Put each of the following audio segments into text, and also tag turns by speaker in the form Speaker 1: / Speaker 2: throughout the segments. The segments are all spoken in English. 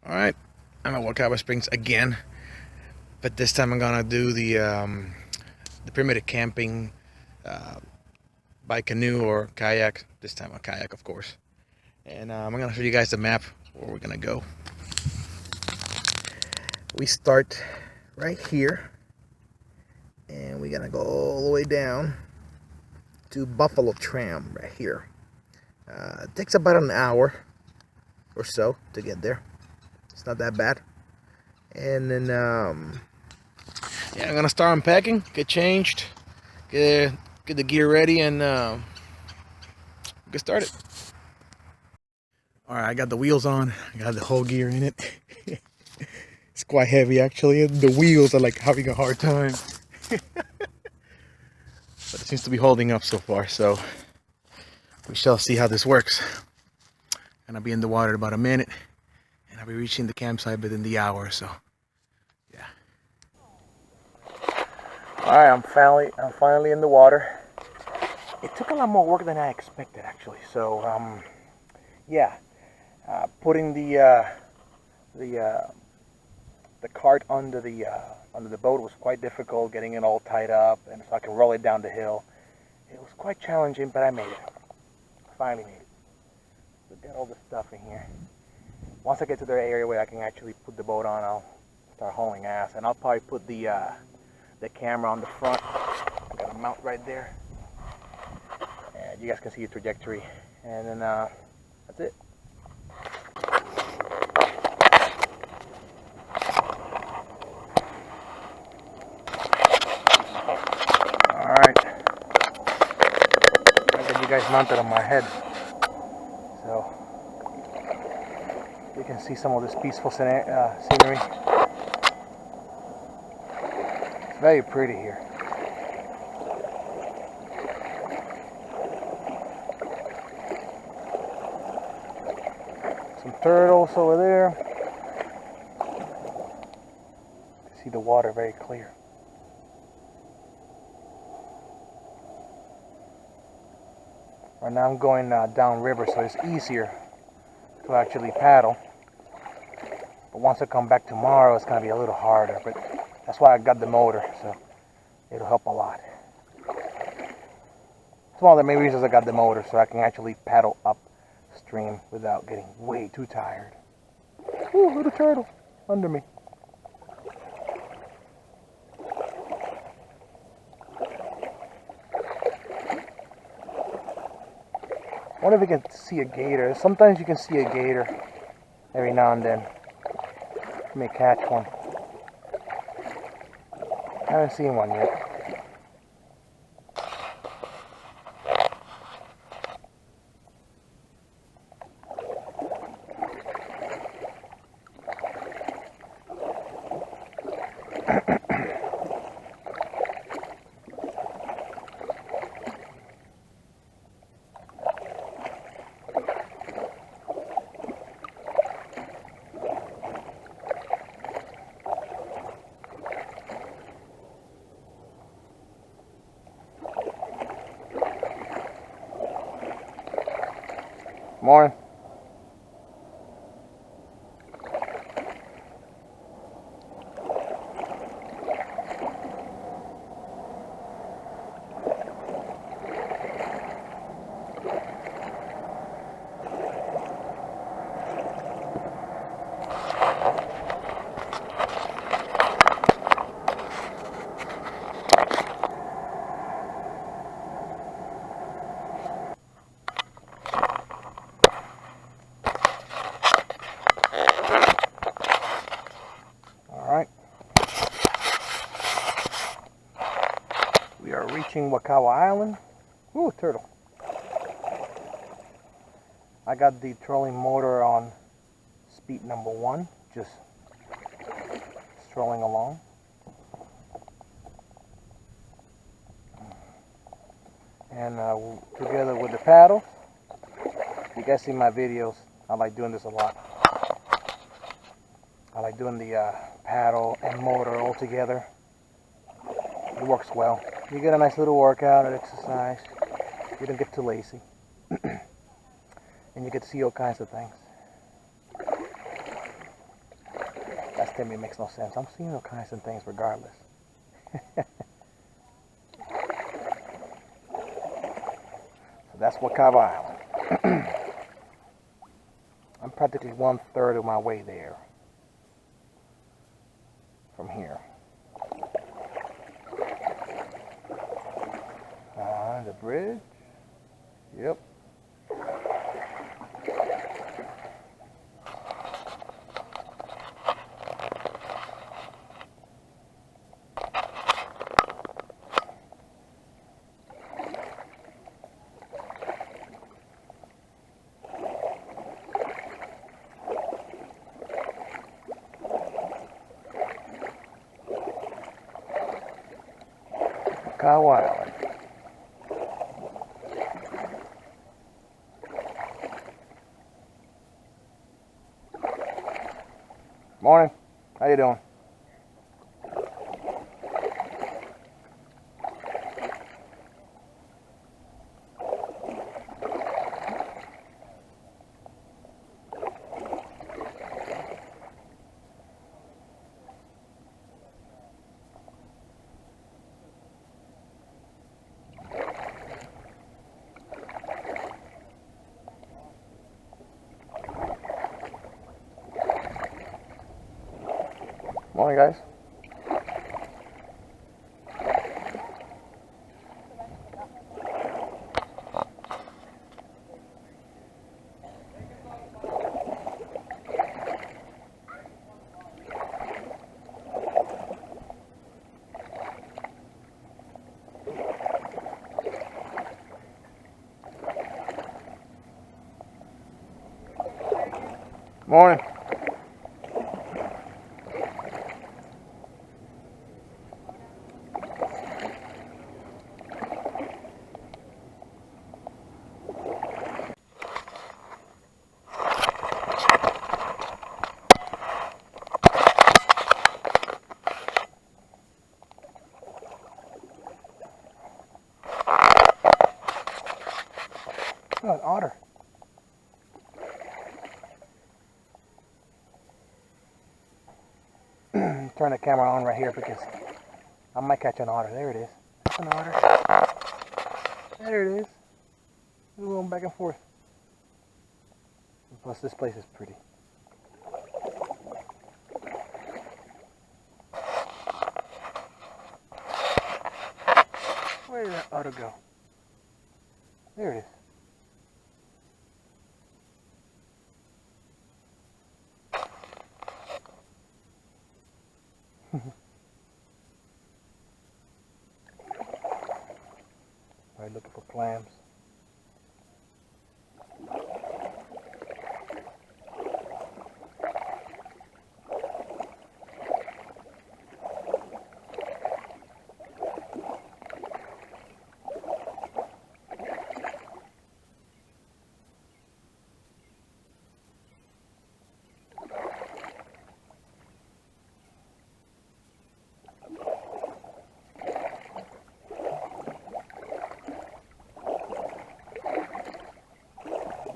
Speaker 1: Alright, I'm at Wakaba Springs again, but this time I'm gonna do the primitive camping uh, by canoe or kayak. This time a kayak, of course. And I'm gonna show you guys the map where we're gonna go. We start right here, and we're gonna go all the way down to Buffalo Tram right here. It takes about an hour or so to get there. It's not that bad. And then yeah, I'm gonna start unpacking, get changed, get the gear ready, and get started. All right, I got the wheels on. I got the whole gear in it. It's quite heavy actually, and the wheels are like having a hard time. But it seems to be holding up so far, so we shall see how this works. And I'll be in the water in about a minute, and I'll be reaching the campsite within the hour or so. Yeah. All right, I'm finally in the water. It took a lot more work than I expected, actually. So, yeah, putting the cart under the boat was quite difficult. Getting it all tied up, and so I can roll it down the hill. It was quite challenging, but I made it. Finally made it. So got all the stuff in here. Once I get to the area where I can actually put the boat on, I'll start hauling ass, and I'll probably put the camera on the front. I got a mount right there, and you guys can see the trajectory. And then that's it. All right, I got you guys mounted on my head, so you can see some of this peaceful scenery. It's very pretty here. Some turtles over there. You can see the water very clear. Right now I'm going down river, so it's easier to actually paddle. But once I come back tomorrow, it's going to be a little harder. But that's why I got the motor, so it'll help a lot. It's one of the main reasons I got the motor, so I can actually paddle upstream without getting way too tired. Ooh, little turtle under me. I wonder if you can see a gator. Sometimes you can see a gator every now and then. You may catch one. I haven't seen one yet. Morning. We are reaching Wakawa Island. Ooh, turtle. I got the trolling motor on speed number 1, just strolling along. And together with the paddle, you guys see my videos, I like doing this a lot. I like doing the paddle and motor all together. It works well. You get a nice little workout and exercise. You don't get too lazy. And you get to see all kinds of things. to me, it makes no sense. I'm seeing all kinds of things regardless. So that's Wakava Island. I'm practically 1/3 of my way there from here. The bridge. Yep. Kayak Island. Morning. How you doing? Morning, guys. Morning. Oh, an otter. Turn the camera on right here because I might catch an otter. There it is. That's an otter. There it is. We're going back and forth. Plus, this place is pretty. Where did that otter go? There it is. Right, looking for clams.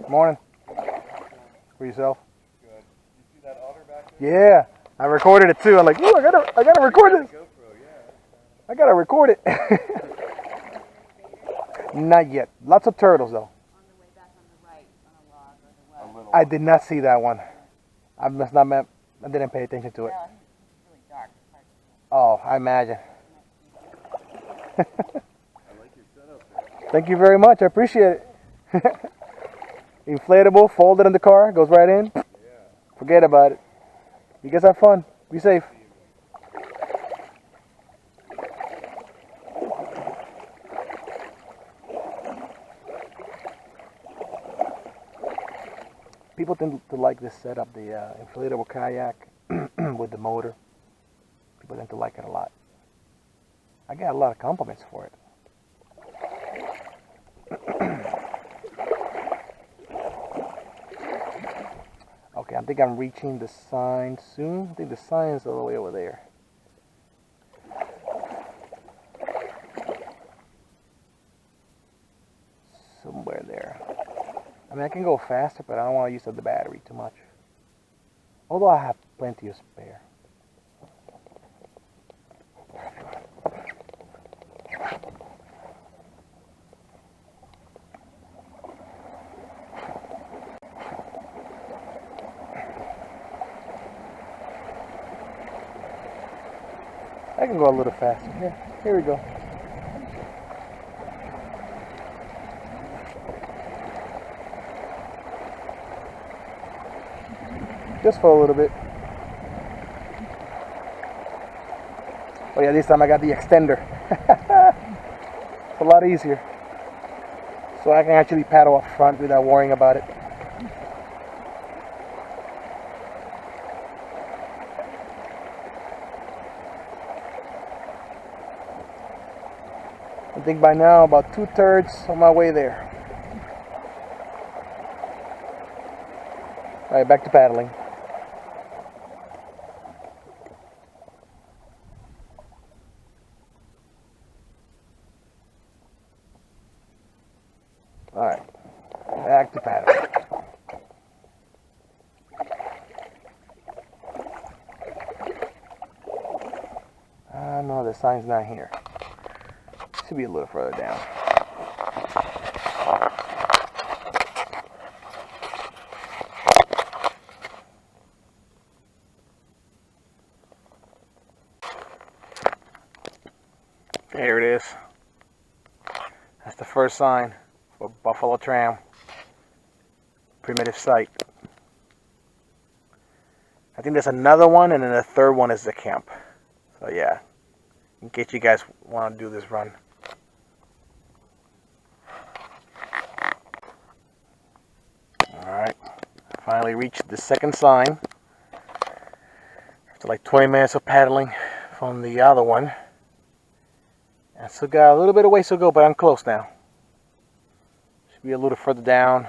Speaker 1: Morning. For yourself?
Speaker 2: Good. You see that otter back there?
Speaker 1: Yeah, I recorded it too. I'm like, ooh, I gotta record this.
Speaker 2: GoPro, yeah.
Speaker 1: I gotta record it. Not yet. Lots of turtles though.
Speaker 3: On the way back on the right, on a log or the
Speaker 2: A little.
Speaker 1: I did not see that one. I must not. I didn't pay attention to it.
Speaker 3: Well, it's really dark. It's hard to see.
Speaker 1: Oh, I imagine.
Speaker 2: I like your setup there.
Speaker 1: Thank you very much. I appreciate it. Inflatable, folded in the car, goes right in.
Speaker 2: Yeah.
Speaker 1: Forget about it. You guys have fun. Be safe. People tend to like this setup, the inflatable kayak with the motor. People tend to like it a lot. I get a lot of compliments for it. Okay, I think I'm reaching the sign soon. I think the sign is all the way over there. Somewhere there. I mean, I can go faster, but I don't want to use up the battery too much. Although I have plenty of spare. I can go a little faster. Here we go. Just for a little bit. Oh yeah, this time I got the extender. It's a lot easier. So I can actually paddle up front without worrying about it. I think by now about 2/3 on my way there. Alright, back to paddling. Alright, back to paddling. No, the sign's not here. Should be a little further down. There it is. That's the first sign for Buffalo Tram. Primitive site. I think there's another one, and then the third one is the camp. So yeah, in case you guys want to do this run. Alright, finally reached the second sign. After like 20 minutes of paddling from the other one. I still got a little bit of ways to go, but I'm close now. Should be a little further down.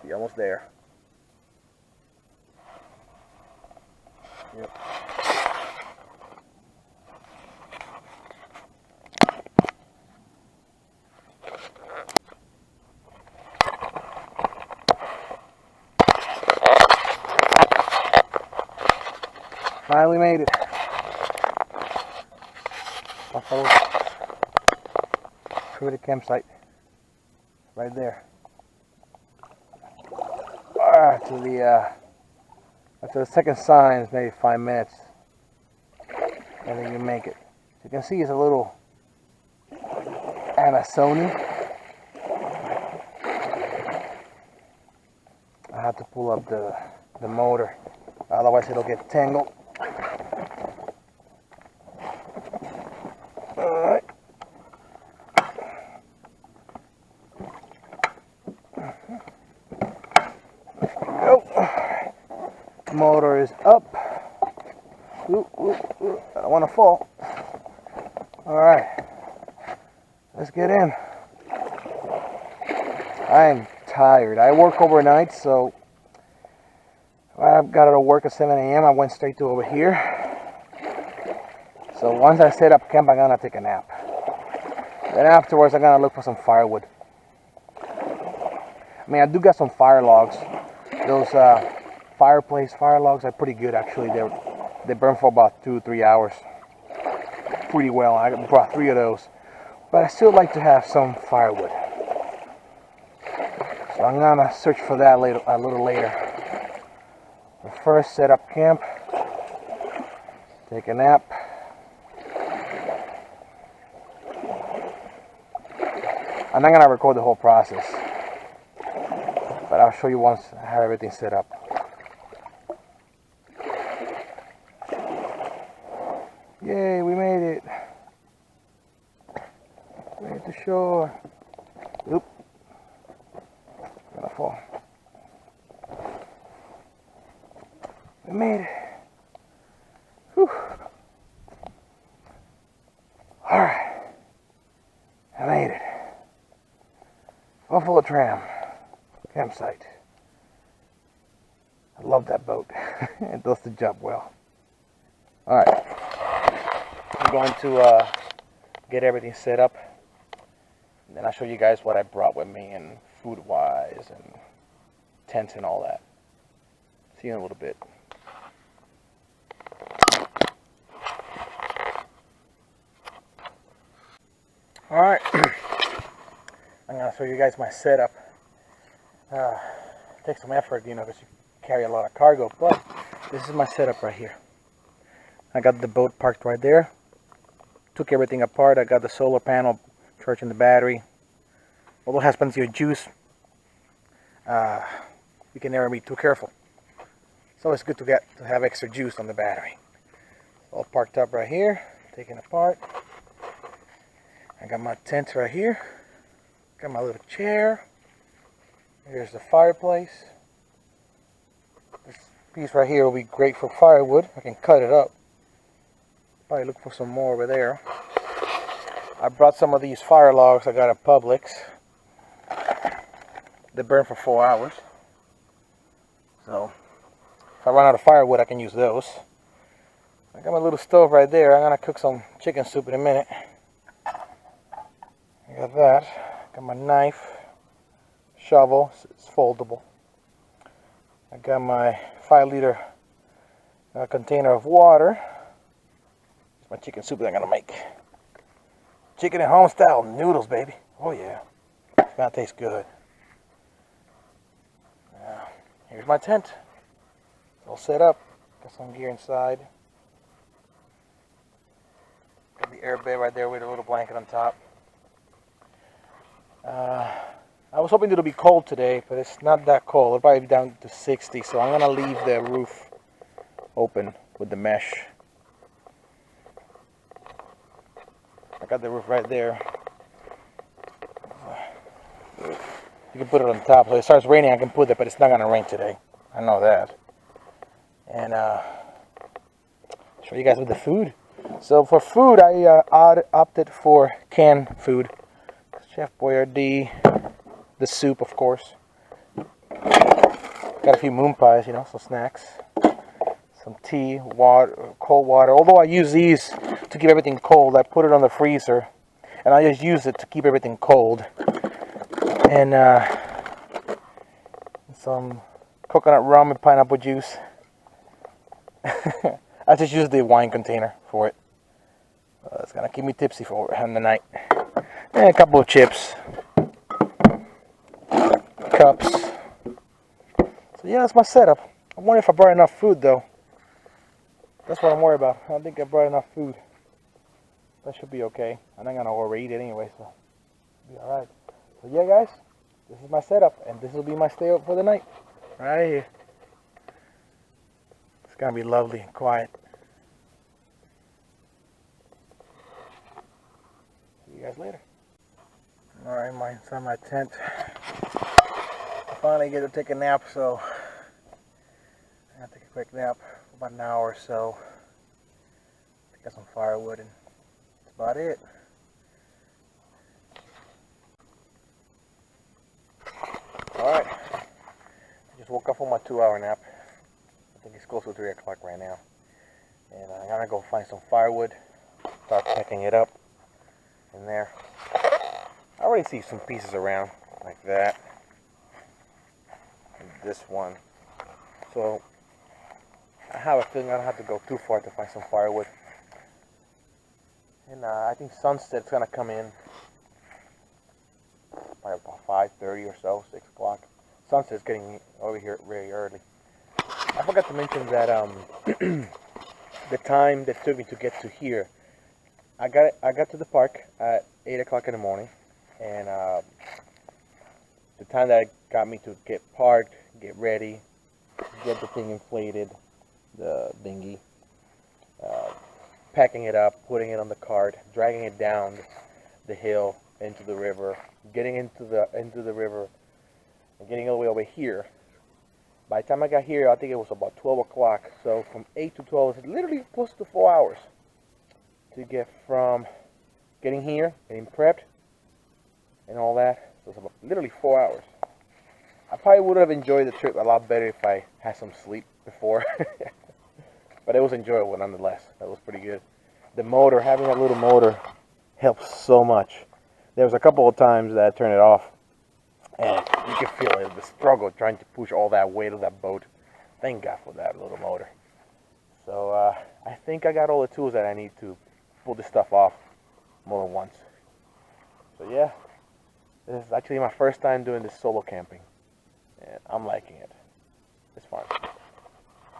Speaker 1: Be almost there. Yep. Finally made it. Buffalo primitive campsite. Right there. To the second sign is maybe 5 minutes. And then you make it. So you can see it's a little Amazonian. I have to pull up the motor, otherwise it'll get tangled. Alright. Go. Motor is up. Ooh, ooh, ooh. I don't want to fall. Alright. Let's get in. I'm tired. I work overnight, so I got out of work at 7 a.m. I went straight to over here. So once I set up camp, I'm gonna take a nap. Then afterwards, I'm gonna look for some firewood. I mean, I do got some fire logs. Those fireplace fire logs are pretty good, actually. They burn for about 2-3 hours. Pretty well. I brought 3 of those. But I still like to have some firewood. So I'm gonna search for that a little later. But first, set up camp. Take a nap. I'm not gonna record the whole process, but I'll show you once I have everything set up. Yay, we made it. Made it to shore. Oop. Gonna fall. We made it. Whew. Alright. I made it. Buffalo Tram campsite. I love that boat. It does the job well. Alright. I'm going to get everything set up. And then I'll show you guys what I brought with me, and food-wise, and tents and all that. See you in a little bit. Alright. I'm going to show you guys my setup. It takes some effort, you know, because you carry a lot of cargo, but this is my setup right here. I got the boat parked right there. Took everything apart. I got the solar panel charging the battery. Although it has plenty of juice, you can never be too careful. It's always good to have extra juice on the battery. All parked up right here, taken apart. I got my tent right here. Got my little chair. Here's the fireplace. This piece right here will be great for firewood. I can cut it up. Probably look for some more over there. I brought some of these fire logs I got at Publix. They burn for 4 hours. So if I run out of firewood, I can use those. I got my little stove right there. I'm gonna cook some chicken soup in a minute. I got that. Got my knife, shovel. It's foldable. I got my 5-liter container of water. It's my chicken soup that I'm gonna make. Chicken and home style noodles, baby. Oh yeah, it's gonna taste good. Here's my tent. It's all set up. Got some gear inside. Got the air bed right there with a little blanket on top. I was hoping it'll be cold today, but it's not that cold. It'll probably be down to 60, so I'm gonna leave the roof open with the mesh. I got the roof right there. You can put it on top, so if it starts raining I can put it, but it's not gonna rain today. I know that. And show you guys with the food. So for food, I opted for canned food. Chef Boyardee, the soup, of course. Got a few moon pies, you know, some snacks. Some tea, water, cold water. Although I use these to keep everything cold, I put it on the freezer, and I just use it to keep everything cold. And some coconut rum and pineapple juice. I just use the wine container for it. It's gonna keep me tipsy for the night. And a couple of chips, cups. So yeah, that's my setup. I'm wondering if I brought enough food though. That's what I'm worried about. I don't think I brought enough food. That should be okay. I'm not gonna overeat it anyway, so it'll be alright. So yeah, guys, this is my setup, and this will be my stay up for the night. Right here. It's gonna be lovely and quiet. See you guys later. Alright, inside my tent. I finally get to take a nap, so I'm gonna take a quick nap for about an hour or so. Got some firewood, and that's about it. Alright, I just woke up from my 2-hour nap. I think it's close to 3 o'clock right now. And I'm gonna go find some firewood, start packing it up in there. I already see some pieces around like that. And this one. So I have a feeling I don't have to go too far to find some firewood. And I think sunset's gonna come in probably about 5:30 or so, 6 o'clock. Sunset's getting over here very early. I forgot to mention that the time that took me to get to here. I got to the park at 8 o'clock in the morning, and the time that got me to get parked, get ready, get the thing inflated, the dinghy, packing it up, putting it on the cart, dragging it down the hill into the river, getting into the river, and getting all the way over here. By the time I got here, I think it was about 12 o'clock. So from 8 to 12 is literally close to 4 hours to get from getting here, getting prepped, and all that. So it's about literally 4 hours. I probably would have enjoyed the trip a lot better if I had some sleep before. But it was enjoyable nonetheless. That was pretty good. The motor, having that little motor, helps so much. There was a couple of times that I turned it off, and you can feel it, the struggle trying to push all that weight of that boat. Thank God for that little motor. So I think I got all the tools that I need to pull this stuff off more than once. So yeah, this is actually my first time doing this solo camping, and I'm liking it. It's fun.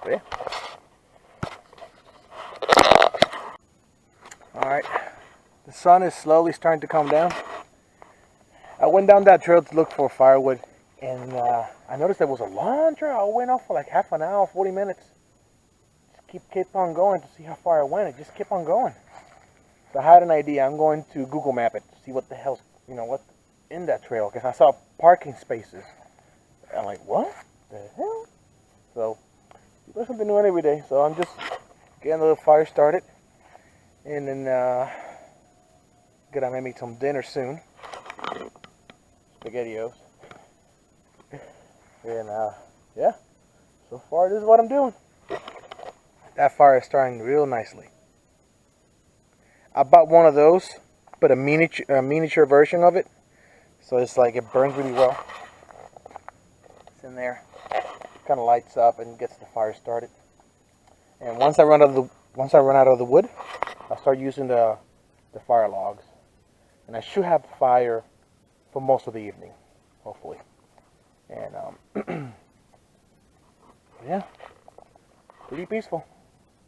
Speaker 1: So yeah. sun is slowly starting to come down. I went down that trail to look for firewood, and I noticed there was a long trail. I went off for like half an hour, 40 minutes. Just keep on going to see how far I went. It just kept on going. So I had an idea. I'm going to Google Map it to see what the hell's, what's in that trail. Because I saw parking spaces. I'm like, what the hell? So you learn something new every day. So I'm just getting a little fire started, and then gonna make me some dinner soon. SpaghettiOs. And yeah. So far, this is what I'm doing. That fire is starting real nicely. I bought one of those, but a miniature version of it. So it's like it burns really well. It's in there, kind of lights up and gets the fire started. And once I run out of the wood, I'll start using the fire logs, and I should have fire for most of the evening, hopefully. And yeah, pretty peaceful,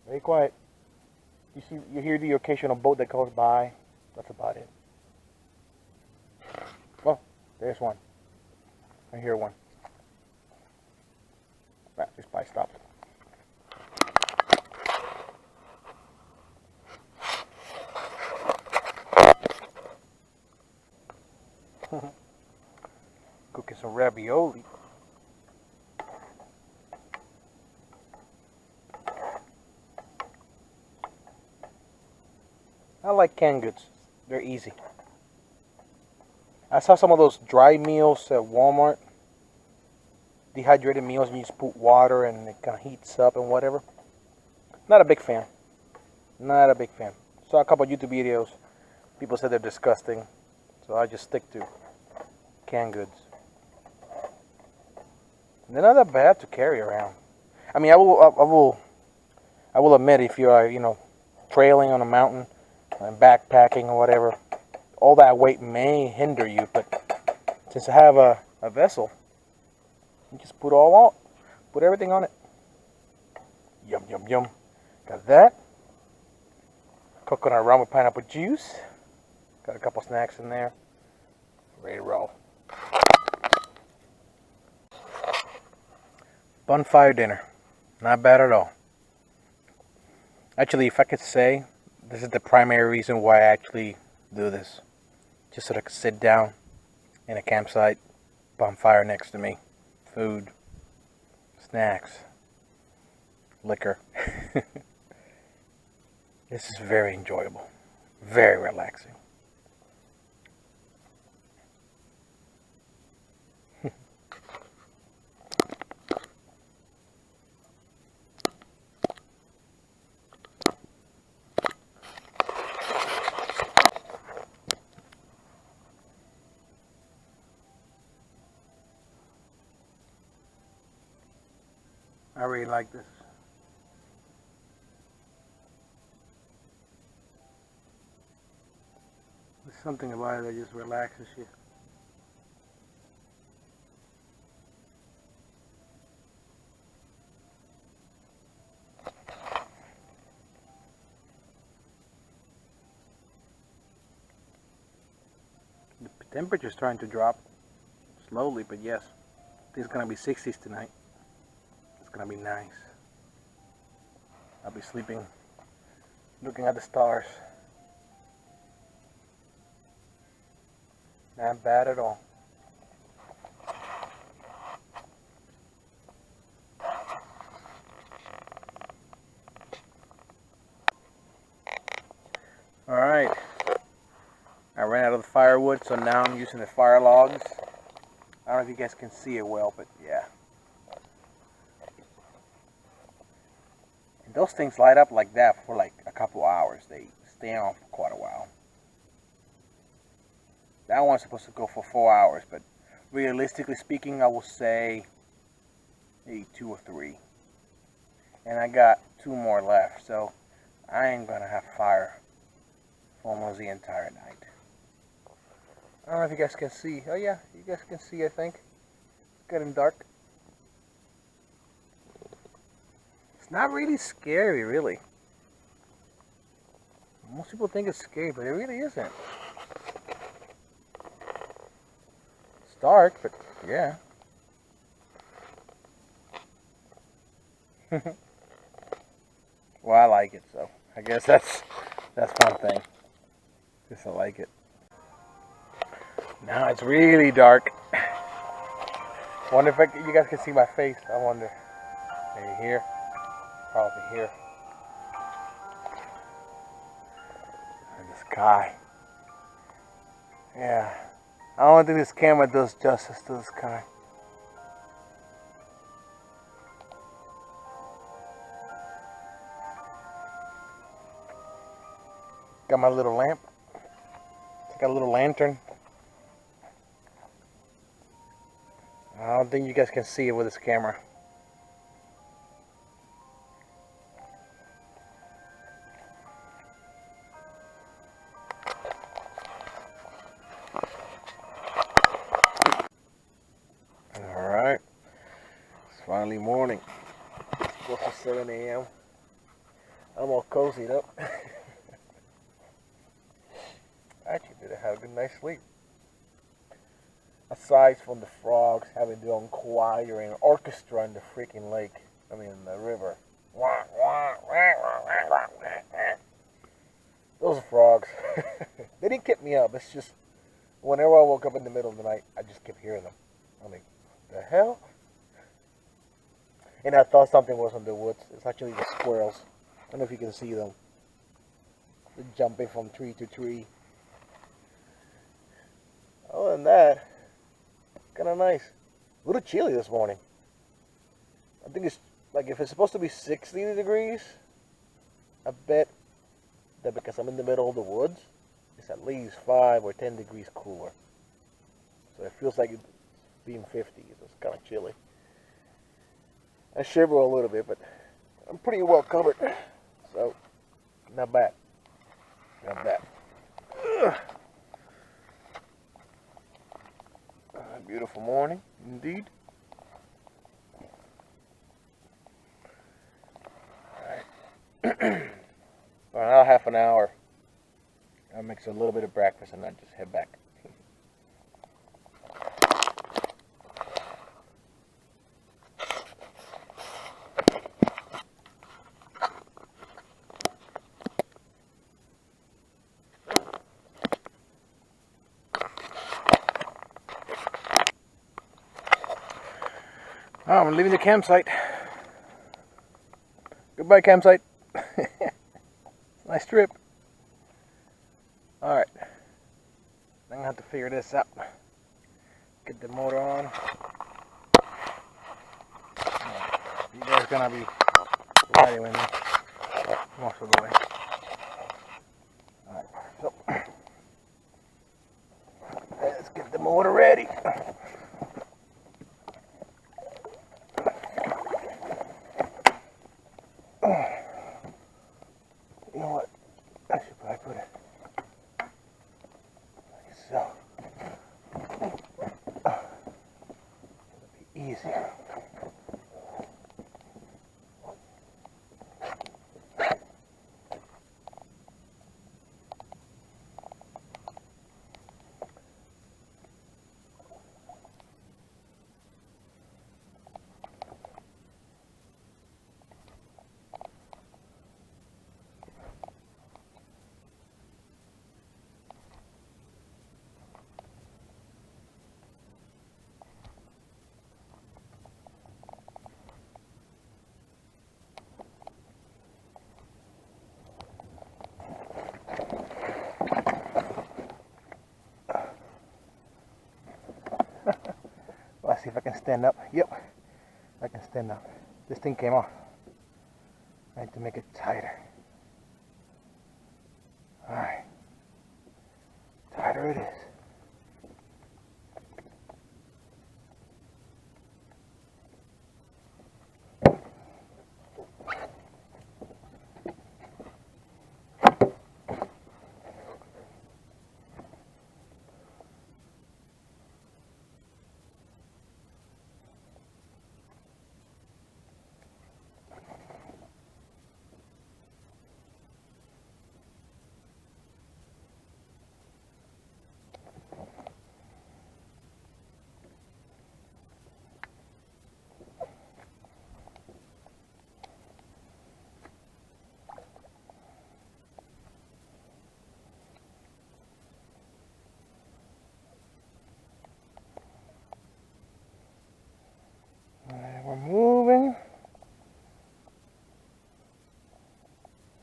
Speaker 1: very quiet. You hear the occasional boat that goes by. That's about it. Well, there's one. I hear one. Right, this bike stopped. Cooking some ravioli. I like canned goods. They're easy. I saw some of those dry meals at Walmart. Dehydrated meals, and you just put water and it kind of heats up and whatever. Not a big fan. Not a big fan. Saw a couple of YouTube videos. People said they're disgusting. So I just stick to canned goods. And they're not that bad to carry around. I mean, I will admit, if you are, trailing on a mountain and backpacking or whatever, all that weight may hinder you. But since I have a vessel, you just put everything on it. Yum, yum, yum. Got that. Coconut rum with pineapple juice. Got a couple snacks in there. Ready to roll. Bonfire dinner. Not bad at all. Actually, if I could say, this is the primary reason why I actually do this. Just so I could sit down in a campsite, bonfire next to me. Food, snacks, liquor. This is very enjoyable, very relaxing. I really like this. There's something about it that just relaxes you. The temperature's starting to drop slowly, but yes, it's gonna be 60s tonight. It's gonna be nice. I'll be sleeping, looking at the stars. Not bad at all. Alright. I ran out of the firewood, so now I'm using the fire logs. I don't know if you guys can see it well, but yeah. And those things light up like that for like a couple hours. They stay on for quite a while. That one's supposed to go for 4 hours, but realistically speaking, I will say maybe 2 or 3. And I got 2 more left, so I ain't gonna have fire for almost the entire night. I don't know if you guys can see. Oh yeah, you guys can see, I think. It's getting dark. It's not really scary, really. Most people think it's scary, but it really isn't. It's dark, but yeah. Well, I like it, so I guess that's one thing. Guess I like it. Now it's really dark. Wonder if you guys can see my face. I wonder. Maybe here. Probably here. And the sky. Yeah. I don't think this camera does justice to the sky. Got my little lamp. Got a little lantern. I don't think you guys can see it with this camera. Alright. It's finally morning. It's close to 7 a.m. I'm all cozied up. I actually did have a good night's sleep. Aside from the frogs having their own choir and orchestra in the freaking lake. I mean, in the river. Those frogs. They didn't keep me up. It's just, whenever I woke up in the middle of the night, I just kept hearing them. I'm like, the hell? And I thought something was in the woods. It's actually the squirrels. I don't know if you can see them. They're jumping from tree to tree. Other than that, kind of nice. A little chilly this morning. I think it's like, if it's supposed to be 60 degrees, I bet that because I'm in the middle of the woods, it's at least 5 or 10 degrees cooler. So it feels like it's being 50. So it's kind of chilly. I shiver a little bit, but I'm pretty well covered. So, not bad. Not bad. Beautiful morning, indeed. Alright. For another half an hour, I'll make a little bit of breakfast and then just head back. Oh, I'm leaving the campsite. Goodbye, campsite. Nice trip. Alright. I'm gonna have to figure this out. Get the motor on. You guys gonna be riding with me most of the way. Alright, so let's get the motor ready. You know what? I should probably put it like so. It'll be easier. Let's see if I can stand up. Yep, I can stand up. This thing came off. I need to make it tighter. Alright. Tighter it is.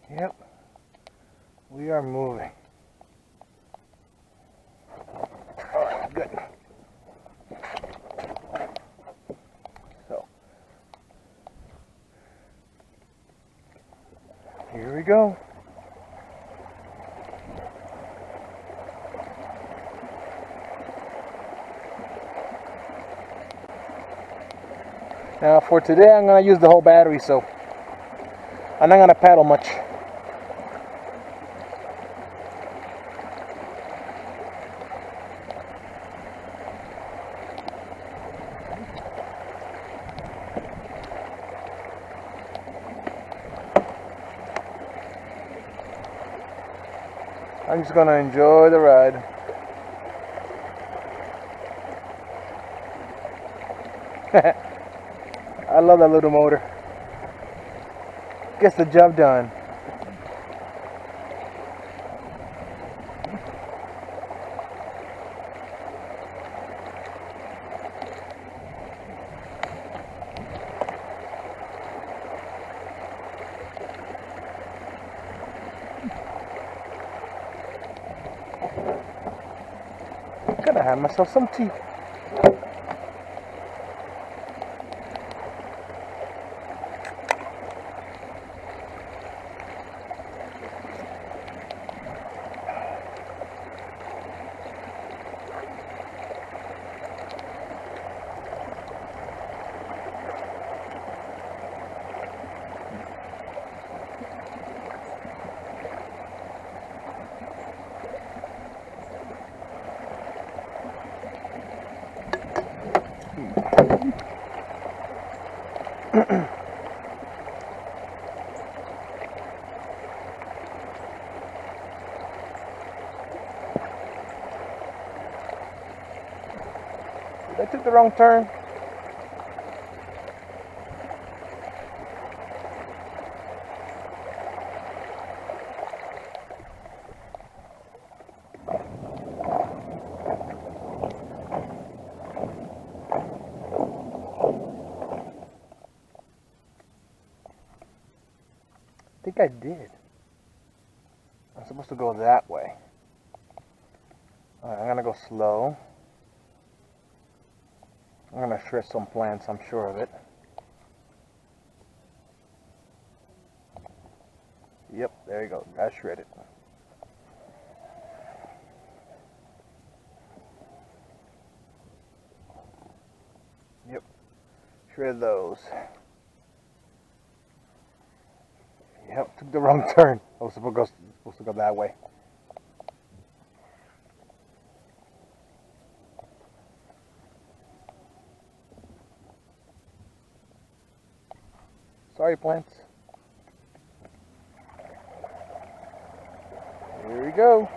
Speaker 1: Yep. We are moving. Alright, good. So, here we go. Now for today I'm going to use the whole battery, so I'm not going to paddle much. I'm just going to enjoy the ride. I love that little motor. Gets the job done. Gotta have myself some tea. I took the wrong turn. I think I did. I'm supposed to go that way. Alright, I'm gonna go slow. I'm gonna shred some plants, I'm sure of it. Yep, there you go. Got shredded. Yep, shred those. Yep, took the wrong turn. I was supposed to go that way. Sorry, plants. Here we go.